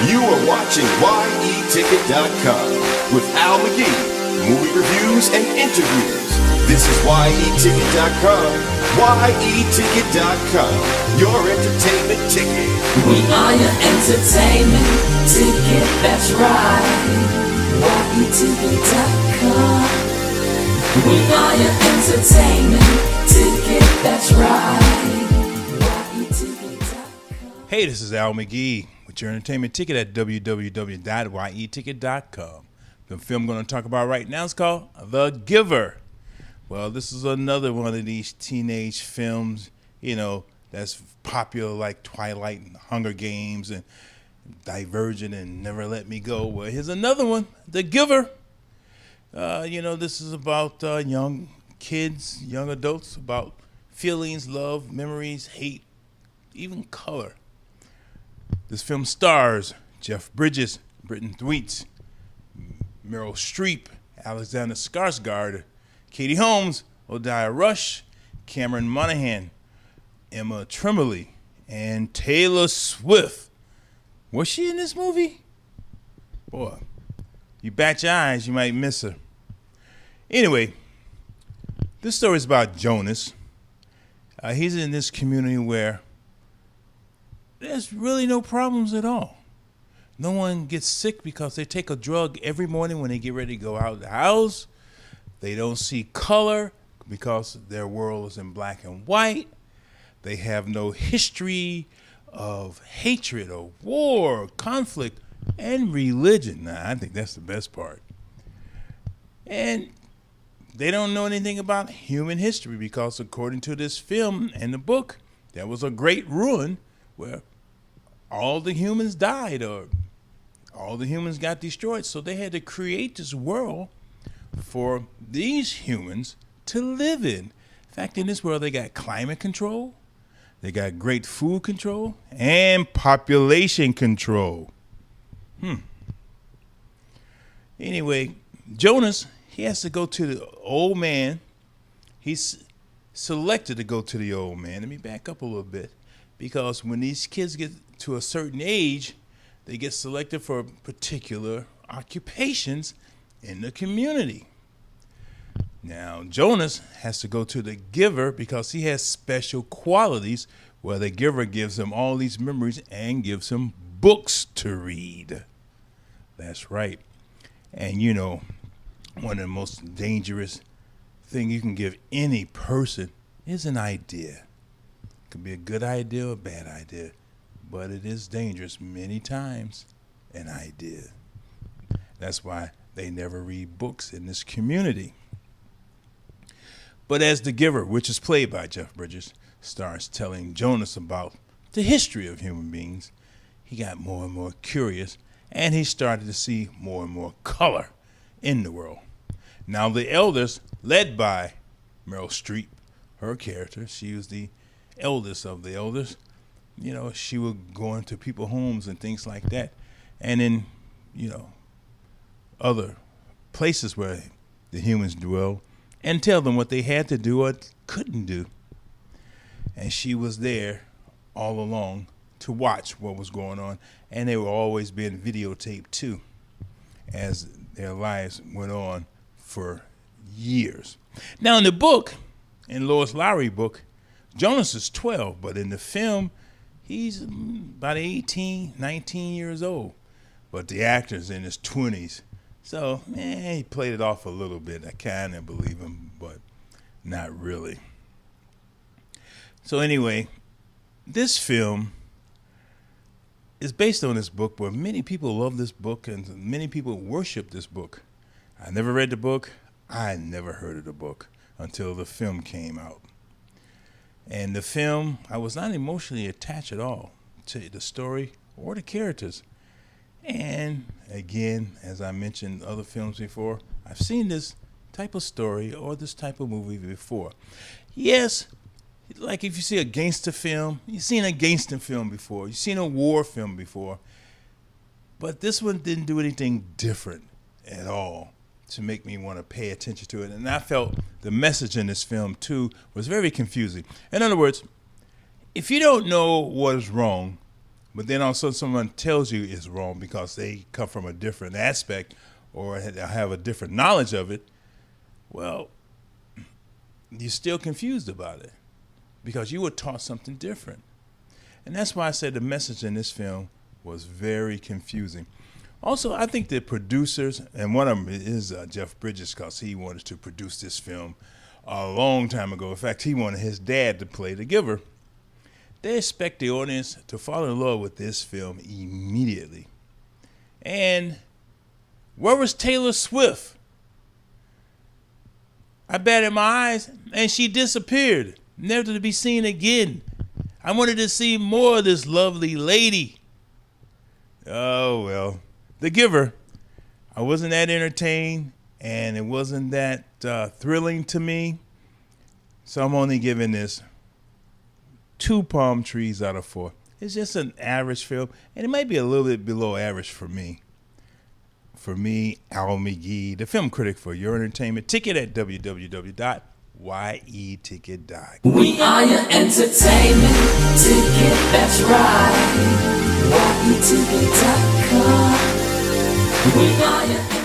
You are watching YETicket.com with Al McGee, movie reviews and interviews. This is YETicket.com, YETicket.com, your entertainment ticket. We are your entertainment ticket, that's right. YETicket.com. We are your entertainment ticket, that's right. YETicket.com. Hey, this is Al McGee with your entertainment ticket at www.yeticket.com. The film I'm going to talk about right now is called The Giver. Well, this is another one of these teenage films, that's popular like Twilight and Hunger Games and Divergent and Never Let Me Go. Well, here's another one, The Giver. This is about young kids, young adults, about feelings, love, memories, hate, even color. This film stars Jeff Bridges, Brenton Thwaites, Meryl Streep, Alexander Skarsgård, Katie Holmes, Odia Rush, Cameron Monaghan, Emma Tremblay, and Taylor Swift. Was she in this movie? Boy, you bat your eyes, you might miss her. Anyway, this story is about Jonas. He's in this community where there's really no problems at all. No one gets sick because they take a drug every morning when they get ready to go out of the house. They don't see color because their world is in black and white. They have no history of hatred or war, conflict, and religion. Now, I think that's the best part. And they don't know anything about human history because according to this film and the book, there was a great ruin where all the humans died or all the humans got destroyed. So they had to create this world for these humans to live in. In fact, in this world, they got climate control, they got great food control, and population control. Anyway, Jonas, he has to go to the old man. He's selected to go to the old man. Let me back up a little bit. Because when these kids get to a certain age, they get selected for particular occupations in the community. Now, Jonas has to go to the giver because he has special qualities where the giver gives him all these memories and gives him books to read. That's right. And one of the most dangerous things you can give any person is an idea. It could be a good idea or a bad idea, but it is dangerous many times, an idea. That's why they never read books in this community. But as the giver, which is played by Jeff Bridges, starts telling Jonas about the history of human beings, he got more and more curious, and he started to see more and more color in the world. Now the elders, led by Meryl Streep, her character, she was the eldest of the elders. She would go into people's homes and things like that. And in, other places where the humans dwell and tell them what they had to do or couldn't do. And she was there all along to watch what was going on. And they were always being videotaped too as their lives went on for years. Now in the book, in Lois Lowry book, Jonas is 12, but in the film, he's about 18, 19 years old. But the actor's in his 20s. So, he played it off a little bit. I kind of believe him, but not really. So anyway, this film is based on this book, but many people love this book and many people worship this book. I never read the book. I never heard of the book until the film came out. And the film, I was not emotionally attached at all to the story or the characters. And again, as I mentioned other films before, I've seen this type of story or this type of movie before. Yes, like if you see a gangster film, you've seen a gangster film before, you've seen a war film before, but this one didn't do anything different at all to make me want to pay attention to it. And I felt the message in this film too was very confusing. In other words, if you don't know what is wrong, but then also someone tells you it's wrong because they come from a different aspect or have a different knowledge of it, well, you're still confused about it because you were taught something different. And that's why I said the message in this film was very confusing. Also, I think the producers, and one of them is Jeff Bridges, because he wanted to produce this film a long time ago. In fact, he wanted his dad to play the giver. They expect the audience to fall in love with this film immediately. And where was Taylor Swift? I batted my eyes and she disappeared, never to be seen again. I wanted to see more of this lovely lady. Oh, well. The Giver, I wasn't that entertained, and it wasn't that thrilling to me. So I'm only giving this 2 palm trees out of 4. It's just an average film, and it might be a little bit below average for me. For me, Al McGee, the film critic for Your Entertainment. Ticket at www.yeticket.com. We are your entertainment ticket, that's right. yeticket.com. We are your